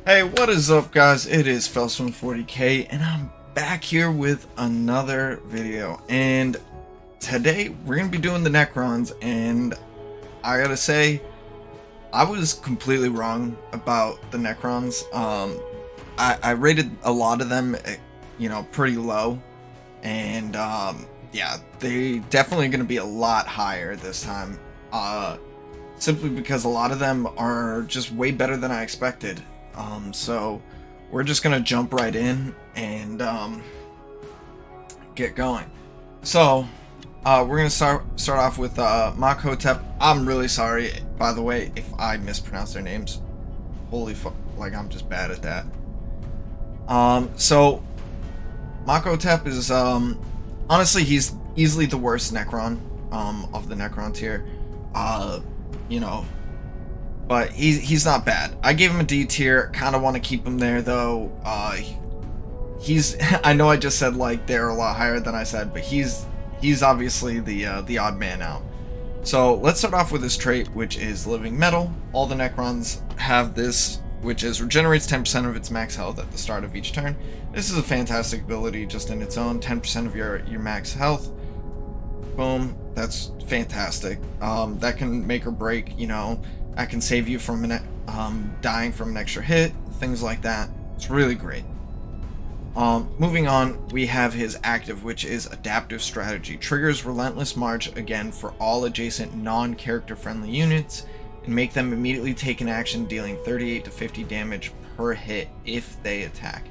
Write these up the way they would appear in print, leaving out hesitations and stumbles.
Hey, what is up, guys? It is Felsman40k, and I'm back here with another video. And today we're gonna be doing the Necrons, and I gotta say, I was completely wrong about the Necrons. I rated a lot of them, pretty low, and yeah, they definitely gonna be a lot higher this time. Simply because a lot of them are just way better than I expected. So we're just gonna jump right in and get going. So we're gonna start off with Makhotep. I'm really sorry, by the way, if I mispronounce their names. Holy fuck, like I'm just bad at that. So Makhotep is honestly, he's easily the worst Necron of the Necron tier. But he's not bad. I gave him a D tier. Kind of want to keep him there though. He's I know I just said like they're a lot higher than I said, but he's obviously the odd man out. So let's start off with his trait, which is Living Metal. All the Necrons have this, which is regenerates 10% of its max health at the start of each turn. This is a fantastic ability just in its own. 10% of your max health. Boom. That's fantastic. That can make or break, I can save you from dying from an extra hit, things like that. It's really great. Moving on, we have his active, which is Adaptive Strategy. Triggers Relentless March again for all adjacent non-character friendly units, and make them immediately take an action dealing 38 to 50 damage per hit if they attack.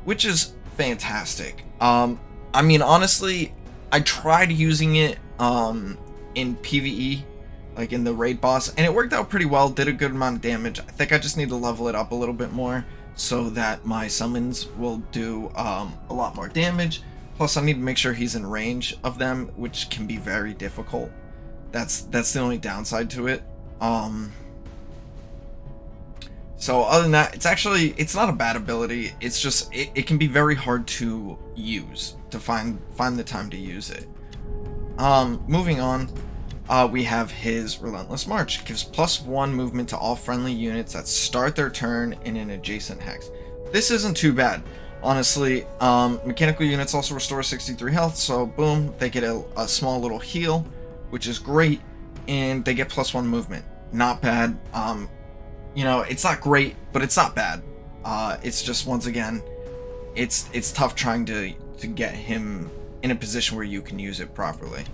Which is fantastic. I mean, honestly, I tried using it in PvE, like in the raid boss, and it worked out pretty well. Did a good amount of damage. I think I just need to level it up a little bit more so that my summons will do a lot more damage. Plus I need to make sure he's in range of them, which can be very difficult. That's the only downside to it. So other than that, it's not a bad ability. It's just it can be very hard to use, to find the time to use it. Moving on, we have his Relentless March. Gives +1 movement to all friendly units that start their turn in an adjacent hex. This isn't too bad, honestly. Mechanical units also restore 63 health, so boom, they get a small little heal, which is great, and they get +1 movement. Not bad. It's not great, but it's not bad. It's just, once again, it's tough trying to get him in a position where you can use it properly.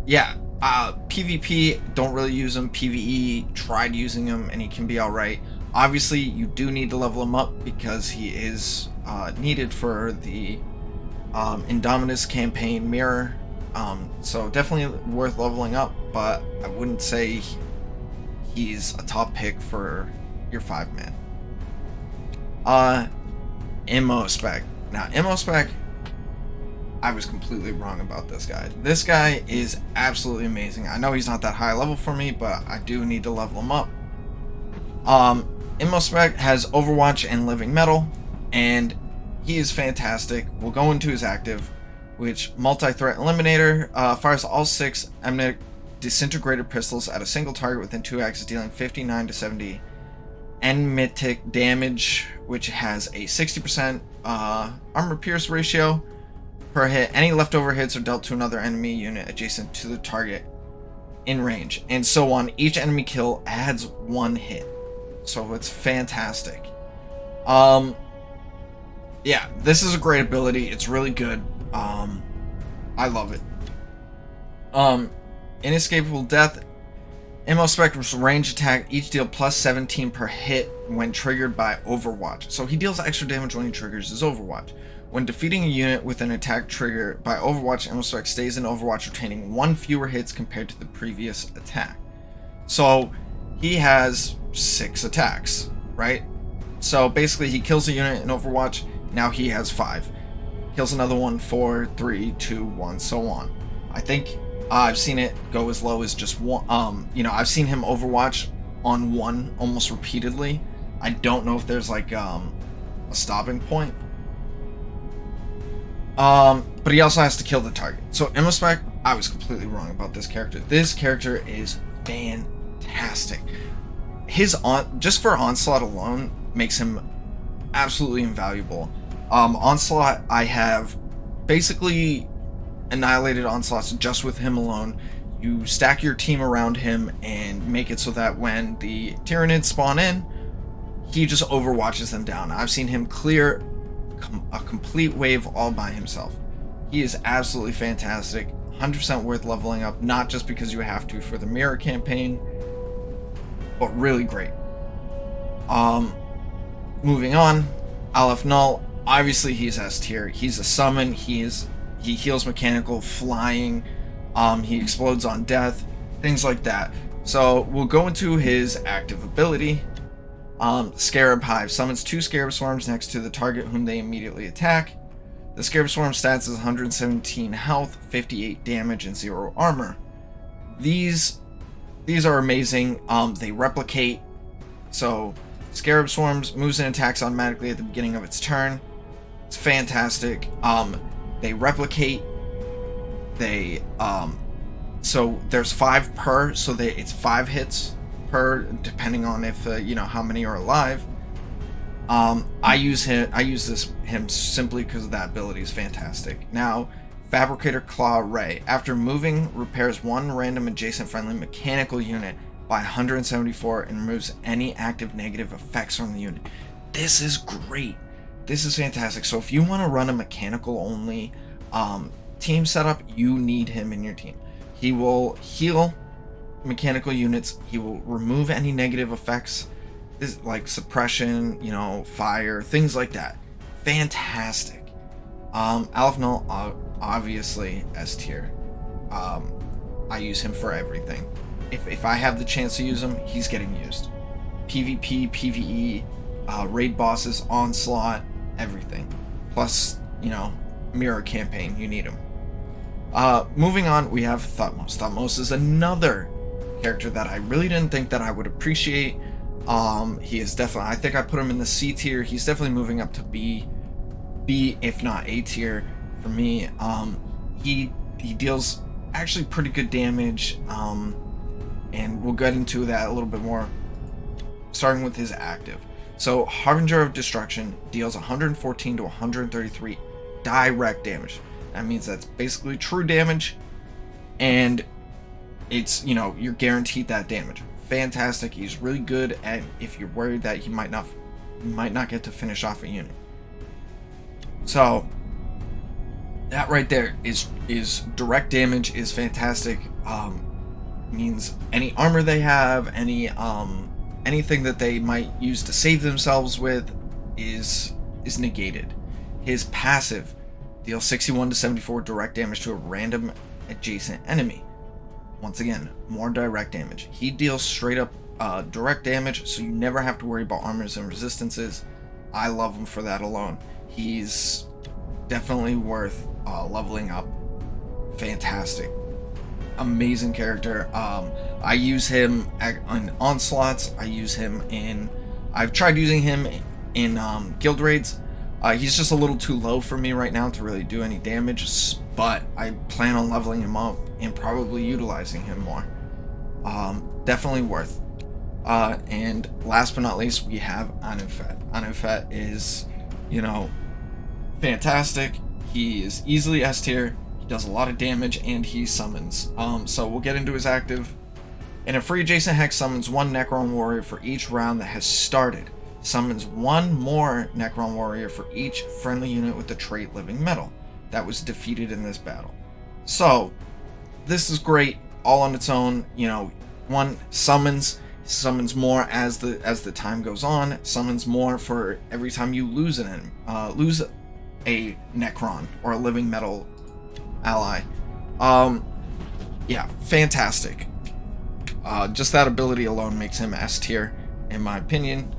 PvP, don't really use him. PvE, tried using him, and he can be alright. Obviously, you do need to level him up because he is needed for the Indominus campaign mirror. So definitely worth leveling up, but I wouldn't say he's a top pick for your 5-man. Immo spec. Now, Immo spec, I was completely wrong about this guy. This guy is absolutely amazing. I know he's not that high level for me, but I do need to level him up. Immo spec has Overwatch and Living Metal, and he is fantastic. We'll go into his active, which multi-threat eliminator, fires all 6 Emnic disintegrated pistols at a single target within 2 axes, dealing 59 to 70 enmitic damage, which has a 60% armor pierce ratio per hit. Any leftover hits are dealt to another enemy unit adjacent to the target in range, and so on. Each enemy kill adds 1 hit, so it's fantastic. Yeah, this is a great ability. It's really good. I love it. Inescapable Death. Immo Spectrum's range attack, each deal +17 per hit when triggered by Overwatch. So he deals extra damage when he triggers his Overwatch. When defeating a unit with an attack trigger by Overwatch, Immo Spec stays in Overwatch, retaining 1 fewer hits compared to the previous attack. So he has 6 attacks, right? So basically he kills a unit in Overwatch, now he has 5. Kills another one, 4, 3, 2, 1, so on. I think I've seen it go as low as just 1. I've seen him Overwatch on 1 almost repeatedly. I don't know if there's like a stopping point. But he also has to kill the target. So Immo Spec, I was completely wrong about this character. This character is fantastic. his just for onslaught alone makes him absolutely invaluable. Onslaught, I have basically annihilated onslaughts just with him alone. You stack your team around him and make it so that when the Tyranids spawn in, he just overwatches them down. I've seen him clear a complete wave all by himself. He is absolutely fantastic, 100% worth leveling up, not just because you have to for the mirror campaign, but really great. Moving on, Aleph Null, obviously he's S tier. He's a summon, he heals mechanical, flying, he explodes on death, things like that. So we'll go into his active ability. Scarab Hive summons 2 Scarab Swarms next to the target whom they immediately attack. The Scarab Swarm stats is 117 health, 58 damage, and 0 armor. These are amazing. They replicate, so Scarab Swarms moves and attacks automatically at the beginning of its turn. It's fantastic. They replicate. So there's 5 per, so it's 5 hits per, depending on if you know how many are alive. I use him simply because that ability is fantastic. Now, Fabricator Claw Ray, after moving, repairs 1 random adjacent friendly mechanical unit by 174 and removes any active negative effects from the unit. This is great. This is fantastic. So if you want to run a mechanical only team setup, you need him in your team. He will heal mechanical units. He will remove any negative effects, like suppression, you know, fire, things like that. Fantastic. Aleph Null, obviously S tier. I use him for everything. If I have the chance to use him, he's getting used. PvP, PvE, raid bosses, onslaught, everything. Plus, you know, mirror campaign, you need him. Moving on, we have Thutmose. Thutmose is another character that I really didn't think that I would appreciate. He is definitely, I think I put him in the C tier. He's definitely moving up to B, if not A tier for me. He deals actually pretty good damage, and we'll get into that a little bit more, starting with his active. So Harbinger of Destruction deals 114 to 133 direct damage. That means that's basically true damage, and it's, you know, you're guaranteed that damage. Fantastic. He's really good at if you're worried that he might not get to finish off a unit. So that right there is direct damage is fantastic. Means any armor they have, anything that they might use to save themselves with is negated. His passive deals 61 to 74 direct damage to a random adjacent enemy. Once again, more direct damage. He deals straight up direct damage, so you never have to worry about armors and resistances. I love him for that alone. He's definitely worth leveling up. Fantastic. Amazing character. I use him on onslaughts. I use him in... I've tried using him in guild raids. He's just a little too low for me right now to really do any damage, but I plan on leveling him up and probably utilizing him more. Definitely worth. And last but not least, we have Anufet. Anufet is, you know, fantastic. He is easily S tier. He does a lot of damage, and he summons. So we'll get into his active. And a free adjacent hex summons 1 Necron warrior for each round that has started. Summons 1 more Necron warrior for each friendly unit with the trait Living Metal that was defeated in this battle. So this is great all on its own. You know, 1 summons more as the time goes on. Summons more for every time you lose a Necron or a Living Metal ally. Yeah, fantastic. Just that ability alone makes him S tier, in my opinion.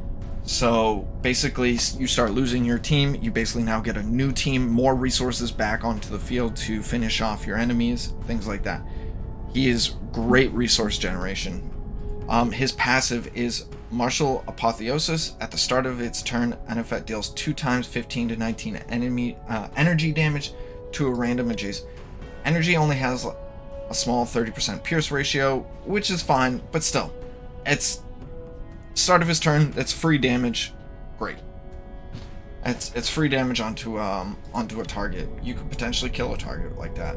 So basically, you start losing your team, you basically now get a new team, more resources back onto the field to finish off your enemies, things like that. He is great resource generation. His passive is Martial Apotheosis. At the start of its turn, Anufet deals 2 times 15 to 19 enemy energy damage to a random adjacent. Energy only has a small 30% pierce ratio, which is fine, but still, Start of his turn, that's free damage. Great. It's free damage onto a target. You could potentially kill a target like that,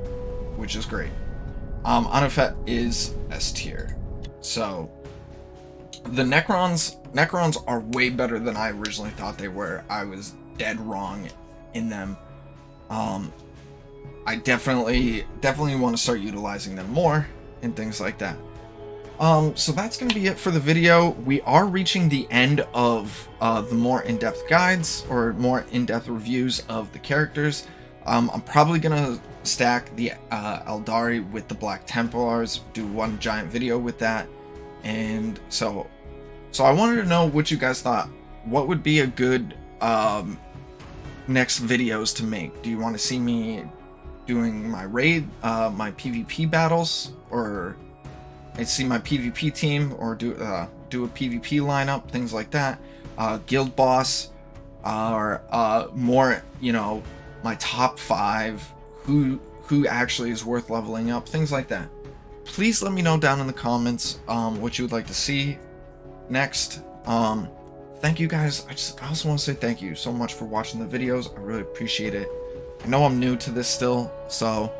which is great. Anufet is S tier. So the Necrons are way better than I originally thought they were. I was dead wrong in them. I definitely want to start utilizing them more and things like that. So that's going to be it for the video. We are reaching the end of the more in-depth guides or more in-depth reviews of the characters. I'm probably going to stack the Eldari with the Black Templars, do one giant video with that. And so I wanted to know what you guys thought. What would be a good next videos to make? Do you want to see me doing my raid, my PvP battles, or I see my PvP team, or do a PvP lineup, things like that, guild boss, or more, you know, my top 5, who actually is worth leveling up, things like that. Please let me know down in the comments what you would like to see next. Thank you guys. I also want to say thank you so much for watching the videos. I really appreciate it. I know I'm new to this still, so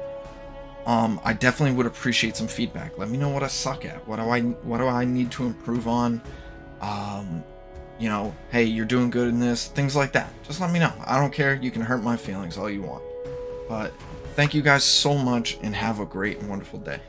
I definitely would appreciate some feedback. Let me know what I suck at. What do I need to improve on? You know, hey, you're doing good in this. Things like that. Just let me know. I don't care. You can hurt my feelings all you want. But thank you guys so much, and have a great and wonderful day.